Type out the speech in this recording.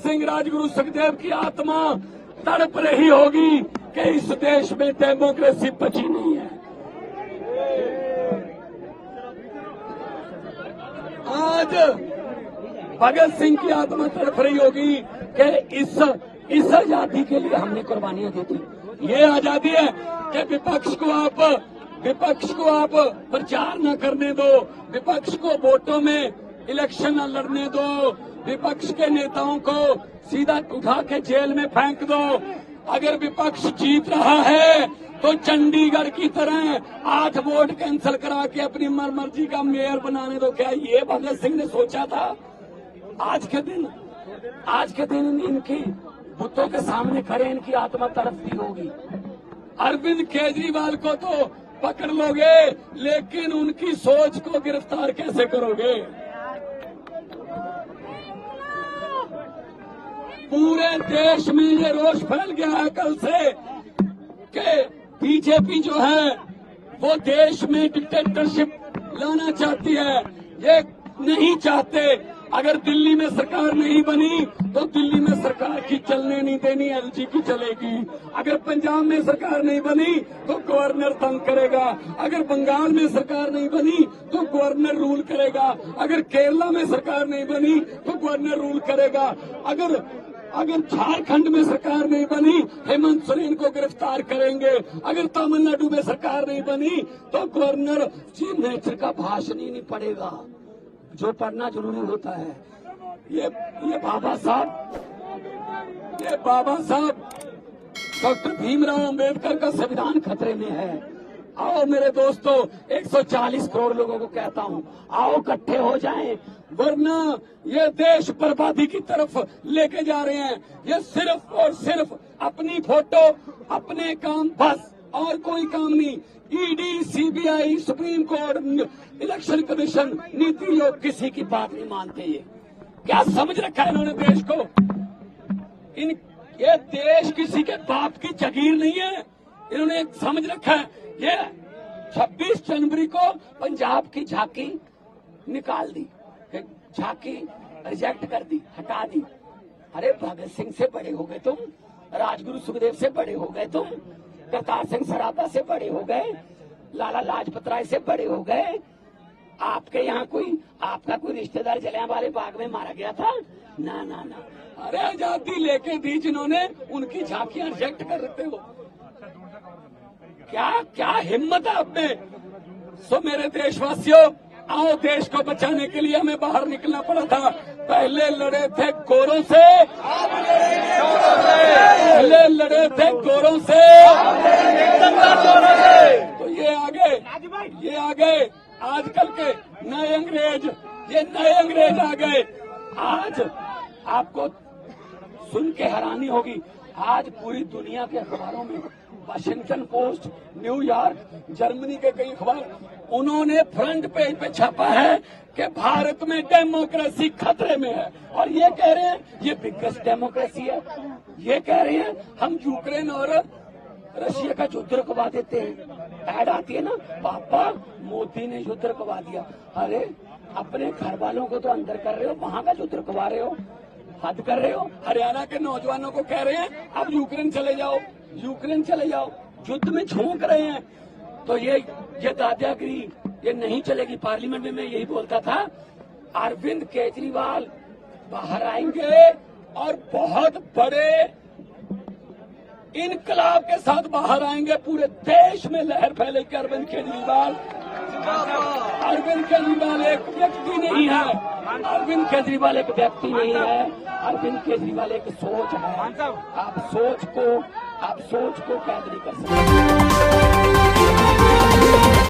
सिंह राजगुरु सुखदेव की आत्मा तड़प रही होगी कि इस देश में डेमोक्रेसी बची नहीं है। आज भगत सिंह की आत्मा तड़प रही होगी कि इस आजादी के लिए हमने कुर्बानियां दी थी। ये आजादी है कि विपक्ष को आप प्रचार न करने दो, विपक्ष को वोटों में इलेक्शन न लड़ने दो, विपक्ष के नेताओं को सीधा उठा के जेल में फेंक दो। अगर विपक्ष जीत रहा है तो चंडीगढ़ की तरह 8 वोट कैंसिल करा के अपनी मर्जी का मेयर बनाने दो। क्या ये भगत सिंह ने सोचा था? आज के दिन इनकी बुतों के सामने खड़े इनकी आत्मा तड़पती होगी। अरविंद केजरीवाल को तो पकड़ लोगे, लेकिन उनकी सोच को गिरफ्तार कैसे करोगे? पूरे देश में ये रोष फैल गया है कल से कि बीजेपी जो है वो देश में डिक्टेटरशिप लाना चाहती है। ये नहीं चाहते। अगर दिल्ली में सरकार नहीं बनी तो दिल्ली में सरकार की चलने नहीं देनी, एलजी की चलेगी। अगर पंजाब में सरकार नहीं बनी तो गवर्नर तंग करेगा। अगर बंगाल में सरकार नहीं बनी तो गवर्नर रूल करेगा। अगर केरला में सरकार नहीं बनी तो गवर्नर रूल करेगा। अगर झारखंड में सरकार नहीं बनी हेमंत सोरेन को गिरफ्तार करेंगे। अगर तमिलनाडु में सरकार नहीं बनी तो गवर्नर चीफ मिनिस्टर का भाषण ही नहीं पड़ेगा, जो पढ़ना जरूरी होता है। ये बाबा साहब डॉक्टर भीमराव अंबेडकर का संविधान खतरे में है। आओ मेरे दोस्तों, 140 करोड़ लोगों को कहता हूँ, आओ इकट्ठे हो जाएं, वरना ये देश बर्बादी की तरफ लेके जा रहे हैं। ये सिर्फ और सिर्फ अपनी फोटो, अपने काम, बस और कोई काम नहीं। ED, CBI, supreme court, election commission, NITI Aayog किसी की बात नहीं मानते। ये क्या समझ रखा है इन्होंने देश को? ये देश किसी के बाप की जागीर नहीं है। इन्होंने समझ रखा है। ये 26 जनवरी को पंजाब की झांकी निकाल दी, झांकी रिजेक्ट कर दी, हटा दी। अरे भगत सिंह से बड़े हो गए तुम, राजगुरु सुखदेव से बड़े हो गए तुम, करतार सिंह सराभा से बड़े हो गए, लाला लाजपत राय से बड़े हो गए। आपके यहाँ आपका कोई रिश्तेदार जलियांवाले बाग में मारा गया था? ना ना ना। अरे आजादी लेके दी जिन्होंने, उनकी झांकियां रिजेक्ट कर रहे हो। क्या हिम्मत है आप में? सो मेरे देशवासियों, आओ, देश को बचाने के लिए हमें बाहर निकलना पड़ा था। पहले लड़े थे गोरों से, तो ये आ गए आजकल के नए अंग्रेज आ गए। आज आपको सुन के हैरानी होगी, आज पूरी दुनिया के अखबारों में, वाशिंगटन पोस्ट, न्यूयॉर्क, जर्मनी के कई अखबार, उन्होंने फ्रंट पेज पे छापा है कि भारत में डेमोक्रेसी खतरे में है। और ये कह रहे हैं ये बिगेस्ट डेमोक्रेसी है। ये कह रहे हैं हम यूक्रेन और रशिया का युद्ध रुकवा देते हैं। ऐड आती है ना, पापा मोदी ने युद्ध रुकवा दिया। अरे अपने घर वालों को तो अंदर कर रहे हो, वहां का युद्ध रुकवा रहे हो, हद कर रहे हो। हरियाणा के नौजवानों को कह रहे हैं अब यूक्रेन चले जाओ, युद्ध में झोंक रहे हैं। तो ये दादागिरी ये नहीं चलेगी। पार्लियामेंट में मैं यही बोलता था, अरविंद केजरीवाल बाहर आएंगे और बहुत बड़े इनकलाब के साथ बाहर आएंगे। पूरे देश में लहर फैलेगी। अरविंद केजरीवाल एक व्यक्ति नहीं है। अरविंद केजरीवाल एक व्यक्ति नहीं है। अरविंद केजरीवाल एक सोच है। आप सोच को कैद नहीं कर सकते।